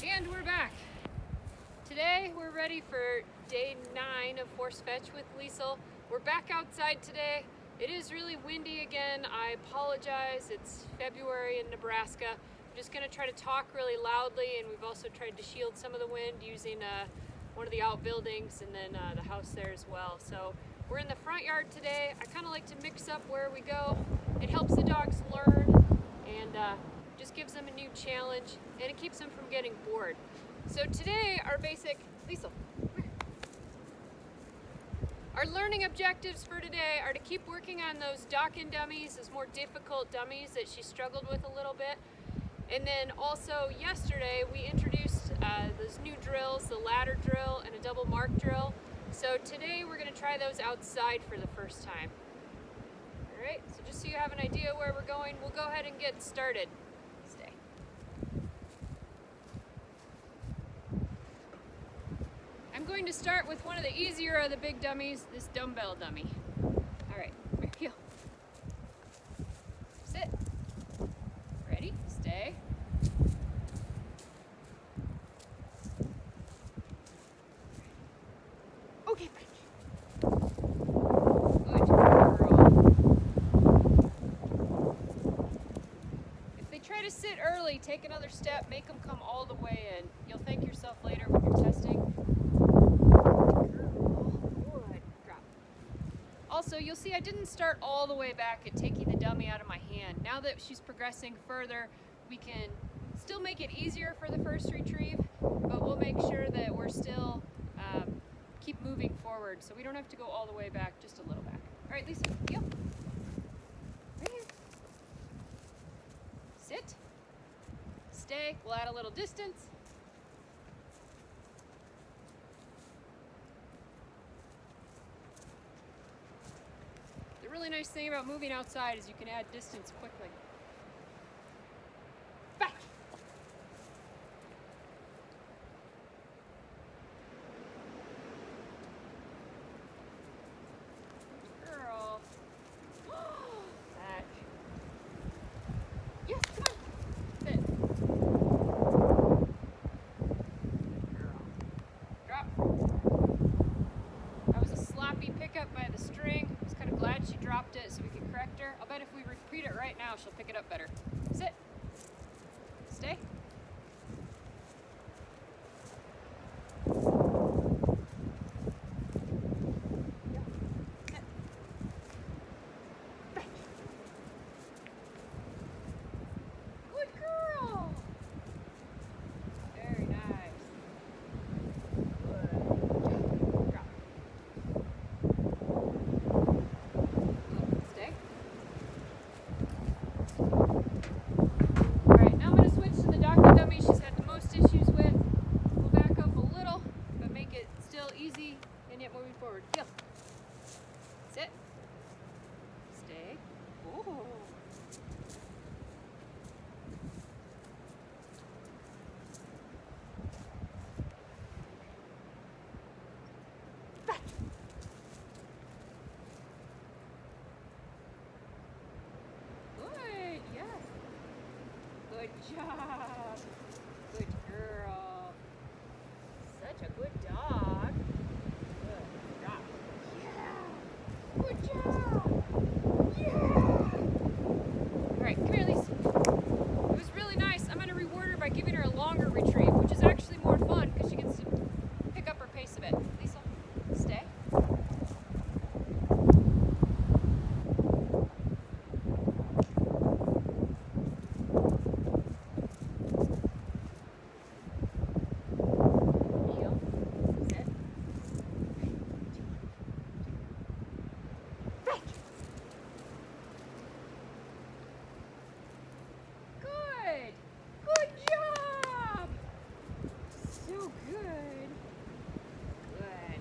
And we're back. Today we're ready for day 9 of force fetch with Liesel. We're back outside today. It is really windy again. I apologize. It's February in Nebraska. I'm just going to try to talk really loudly, and we've also tried to shield some of the wind using one of the outbuildings and then the house there as well. So we're in the front yard today. I kind of like to mix up where we go. It helps the dogs learn and just gives them a new challenge, and it keeps them from getting bored. So today our basic, Liesel, our learning objectives for today are to keep working on those Dokken dummies, those more difficult dummies that she struggled with a little bit. And then also yesterday we introduced those new drills, the ladder drill and a double mark drill. So today we're going to try those outside for the first time. Alright, so just so you have an idea where we're going, we'll go ahead and get started. Stay. I'm going to start with one of the easier of the big dummies, this dumbbell dummy. Alright, come here, heel. Sit. Ready? Stay. Okay, back. Good girl. If they try to sit early, take another step, make them come all the way in. You'll thank yourself later when you're testing. Good. Drop. Also, you'll see I didn't start all the way back at taking the dummy out of my hand. Now that she's progressing further, we can still make it easier for the first retrieve, but we'll make sure that we're still keep moving forward, so we don't have to go all the way back, just a little back. All right, Liesel, heel. Right here. Sit. Stay. We'll add a little distance. The really nice thing about moving outside is you can add distance quickly. Back. Girl. Back. Yes, come on. Sit. Girl. Drop. That was a sloppy pickup by the string. I was kind of glad she dropped it so we could correct her. I'll bet if we repeat it right now, she'll pick it up better. Sit. Stay. Yeah. Sit. Back. Good girl. Very nice. Good. Drop. Stay. Alright, now I'm going to switch to the Dokken dummy she's had the most issues with. We'll back up a little, but make it still easy and yet moving forward. Heel. Sit. Stay. Oh. Back. Good, yes. Good job. Good girl. Such a good dog. Good job. Yeah. Good job. Yeah. All right, come here, Lisa. It was really nice. I'm going to reward her by giving her a longer retrieve, which is actually more fun because she gets to pick up her pace a bit. Lisa, stay. Heel. Sit. Back. Good. Good job. So good. Good.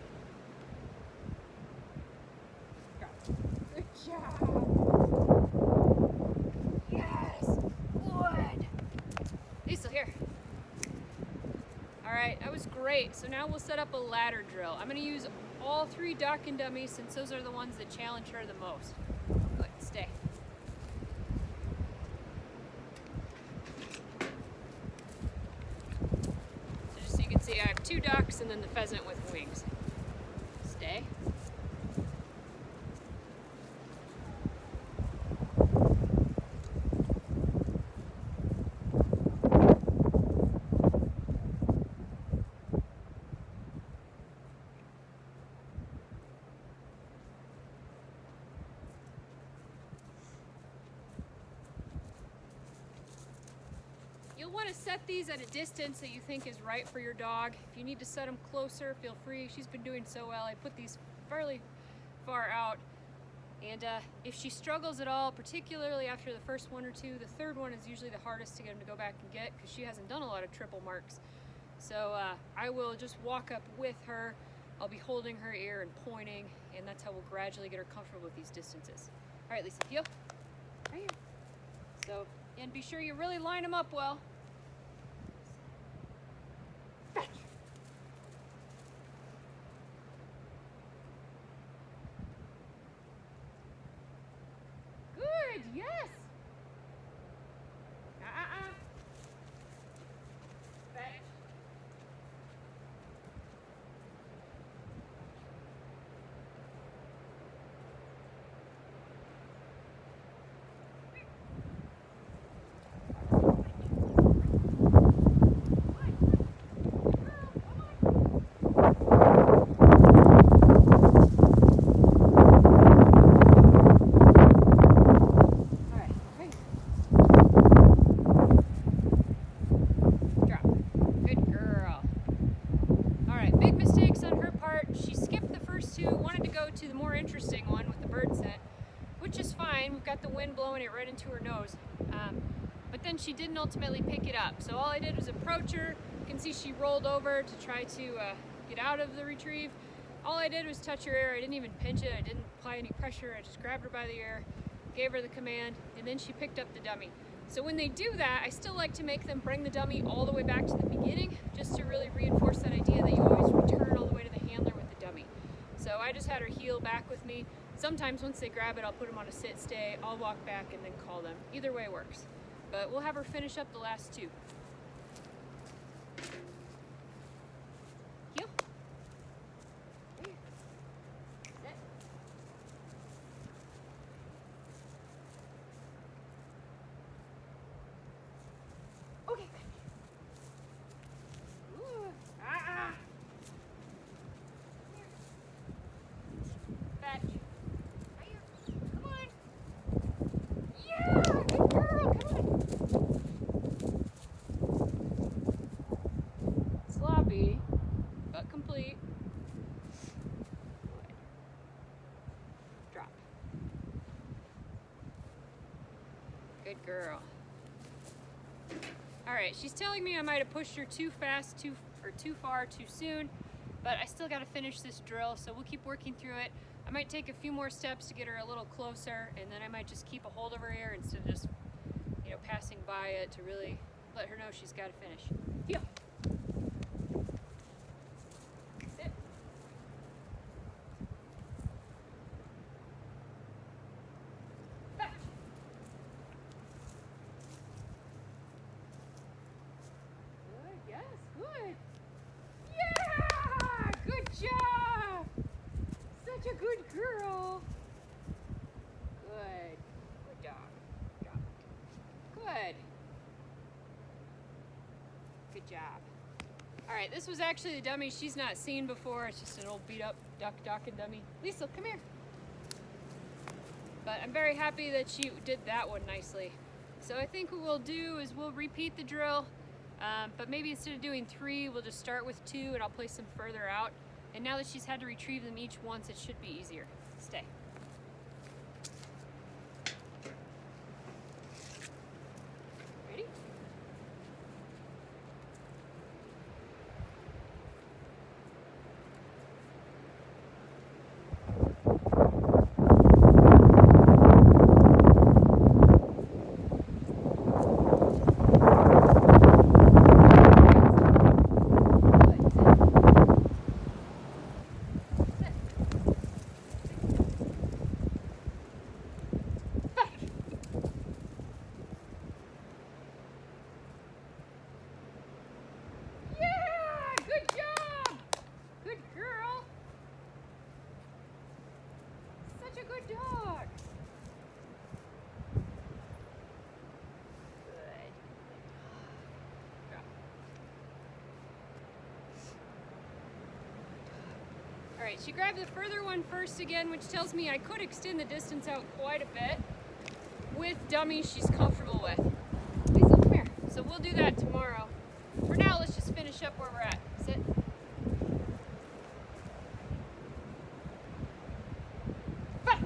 Drop. Good job. Yes. Good. Liesel, here. All right, that was great. So now we'll set up a ladder drill. I'm going to use all 3 Dokken dummies since those are the ones that challenge her the most. Good. Stay. 2 ducks and then the pheasant with wings. Stay. You'll want to set these at a distance that you think is right for your dog. If you need to set them closer, feel free. She's been doing so well. I put these fairly far out. And if she struggles at all, particularly after the first 1 or 2, the third one is usually the hardest to get them to go back and get because she hasn't done a lot of triple marks. So I will just walk up with her. I'll be holding her ear and pointing, and that's how we'll gradually get her comfortable with these distances. All right, Liesel, heel. Right here. So, and be sure you really line them up well. Fetch. Good, yes. Fetch. To the more interesting one with the bird set, which is fine. We've got the wind blowing it right into her nose, but then she didn't ultimately pick it up. So all I did was approach her. You can see she rolled over to try to get out of the retrieve. All I did was touch her ear. I didn't even pinch it. I didn't apply any pressure. I just grabbed her by the ear, gave her the command, and then she picked up the dummy. So when they do that, I still like to make them bring the dummy all the way back to the beginning, just to really reinforce that idea that you always return all the way to the handler with the dummy. So I just had her heel back with me. Sometimes once they grab it, I'll put them on a sit stay. I'll walk back and then call them. Either way works. But we'll have her finish up the last 2. Heel. Sit. Okay. Ooh. Sloppy, but complete. Drop. Good girl. All right, she's telling me I might have pushed her too fast, too far, too soon, but I still got to finish this drill, so we'll keep working through it. I might take a few more steps to get her a little closer, and then I might just keep a hold of her ear instead of just, passing by it to really let her know she's got to finish. Heel. Sit. Back. Good, yes, good. Yeah! Good job! Such a good girl. Good. Good dog. Drop. Good. Good job. All right, this was actually the dummy she's not seen before. It's just an old beat up duck and dummy. Liesel, come here. But I'm very happy that she did that one nicely. So I think what we'll do is we'll repeat the drill, but maybe instead of doing 3, we'll just start with 2 and I'll place them further out. And now that she's had to retrieve them each once, it should be easier. Stay. Ready? Alright, she grabbed the further one first again, which tells me I could extend the distance out quite a bit with dummies she's comfortable with. Liesel, come here. So we'll do that tomorrow. For now, let's just finish up where we're at. Sit. Back.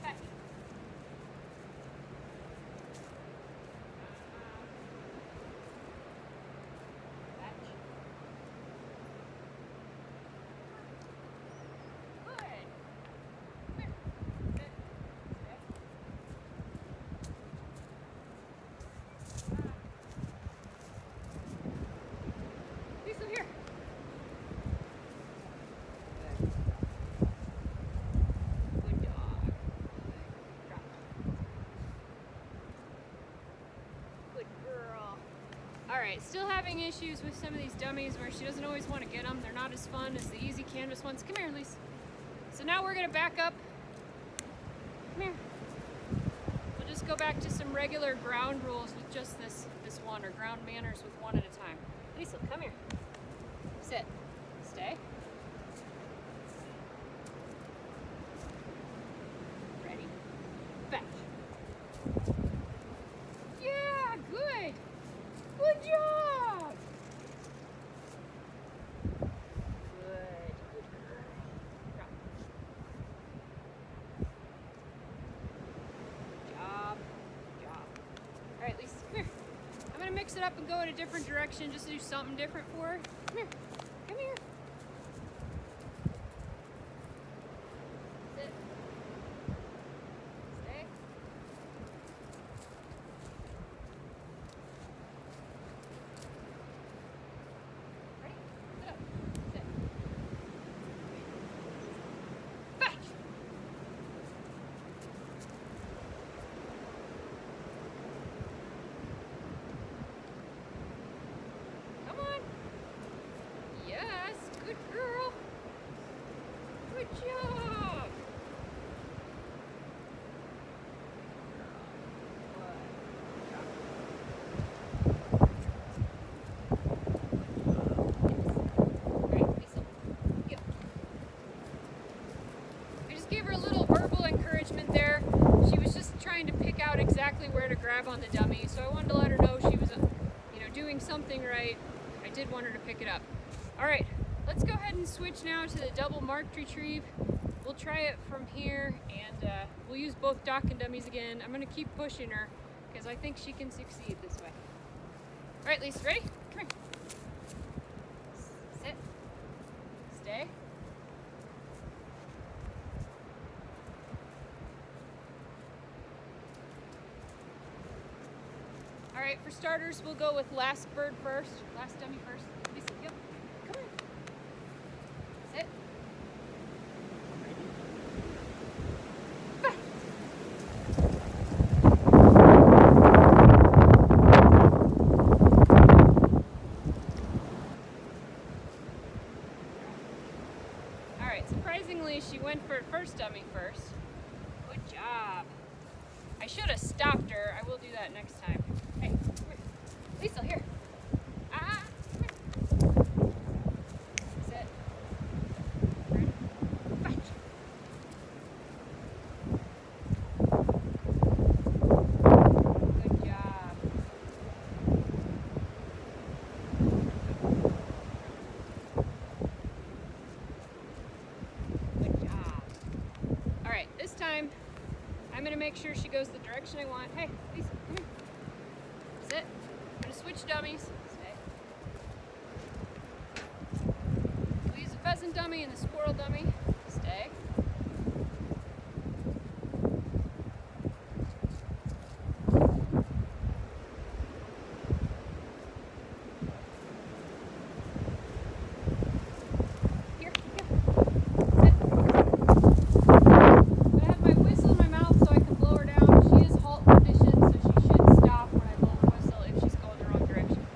Back. Alright, still having issues with some of these dummies where she doesn't always want to get them. They're not as fun as the easy canvas ones. Come here, Lise. So now we're going to back up. Come here. We'll just go back to some regular ground rules with just this one, or ground manners with one at a time. Liesel, come here. Sit. Stay. Ready. Back. Yeah, good. Good job! Good. Good girl. Drop. Job. Job. Alright, Lisa, come here. I'm going to mix it up and go in a different direction just to do something different for her. Come here. Come here. Sit. Stay. Ready? Sit up. Sit. Back. Come on. Yes, good girl. Good job. I just gave her a little verbal encouragement there. She was just trying to pick out exactly where to grab on the dummy, so I wanted to let her know she was, doing something right. I did want her to pick it up. All right, let's go ahead and switch now to the double marked retrieve. We'll try it from here, and we'll use both dock and dummies again. I'm gonna keep pushing her because I think she can succeed this way. All right, Lisa, ready? Come here. Sit. Stay. All right, for starters, we'll go with last bird first, last dummy first. Lisa, go. Come on. Sit. Back. All right, surprisingly, she went for first dummy first. Good job. I should have stopped her. I will do that next time. Hey, come here. Liesel, here. Come here. Sit. Ready? Back. Good job. Good job. All right, this time I'm going to make sure she goes the direction I want. Hey, Liesel, come here. Sit. I'm going to switch dummies. Stay. We'll use the pheasant dummy and the squirrel dummy. Stay. Here, here. Sit. I'm going to have my whistle in my mouth so I can blow her down. She is halt conditioned, so she should stop when I blow the whistle if she's going the wrong direction.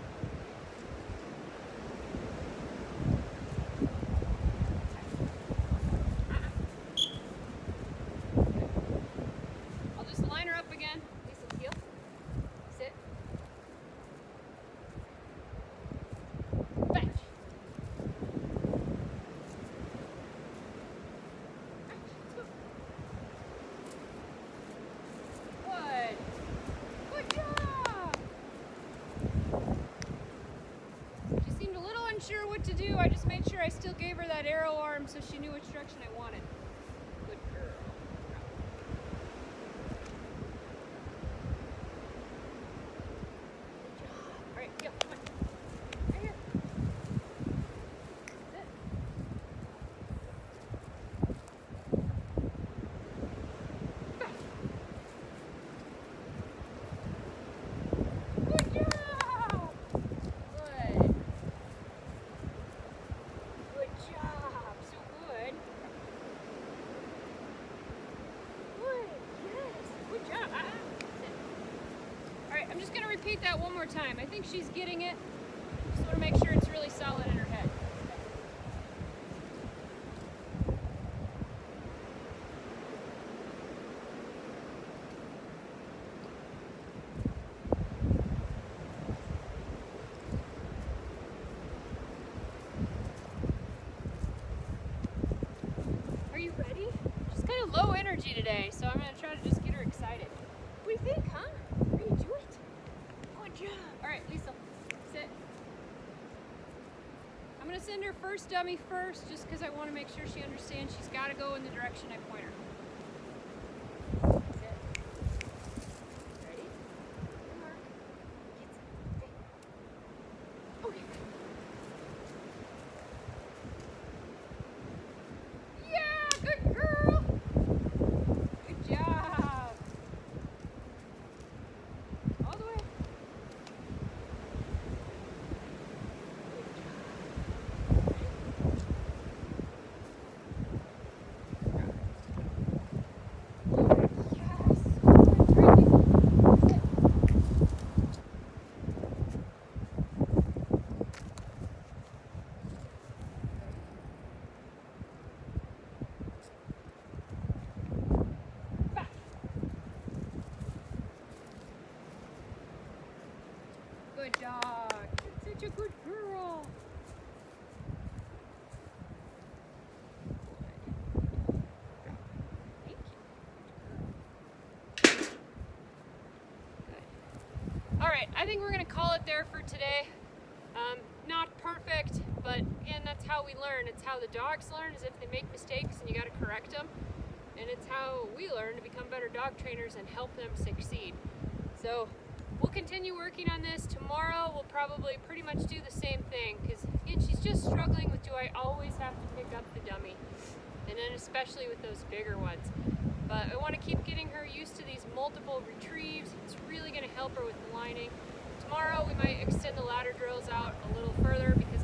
gave her that arrow arm so she knew which direction I wanted. Good girl. Good job. All right, go, come on. Right here. That's it. Back. Good job. Good. Good job. So good. Good. Yes. Good job. Sit. All right, I'm just going to repeat that one more time. I think she's getting it. Just want to make sure it's really solid in her head. Are you ready? She's kind of low energy today, so I'm going to try to just get her excited. What do you think, huh? Are you do it? Good job. All right, Liesel, sit. I'm going to send her first dummy first, just because I want to make sure she understands she's got to go in the direction I point her. Sit. Ready? Good mark. Get set. Okay. Yeah, good girl. Good job. All the way. Yes. Good. Sit. Back. Good job. You're such a good girl. Thank you. Good. All right, I think we're gonna call it there for today. Not perfect, but again, that's how we learn. It's how the dogs learn, is if they make mistakes and you gotta correct them. And it's how we learn to become better dog trainers and help them succeed. So we'll continue working on this. Tomorrow we'll probably pretty much do the same thing, because again, she's just struggling with, do I always have to pick up the dummy? And then especially with those bigger ones. But I want to keep getting her used to these multiple retrieves. It's really going to help her with the lining. Tomorrow we might extend the ladder drills out a little further, because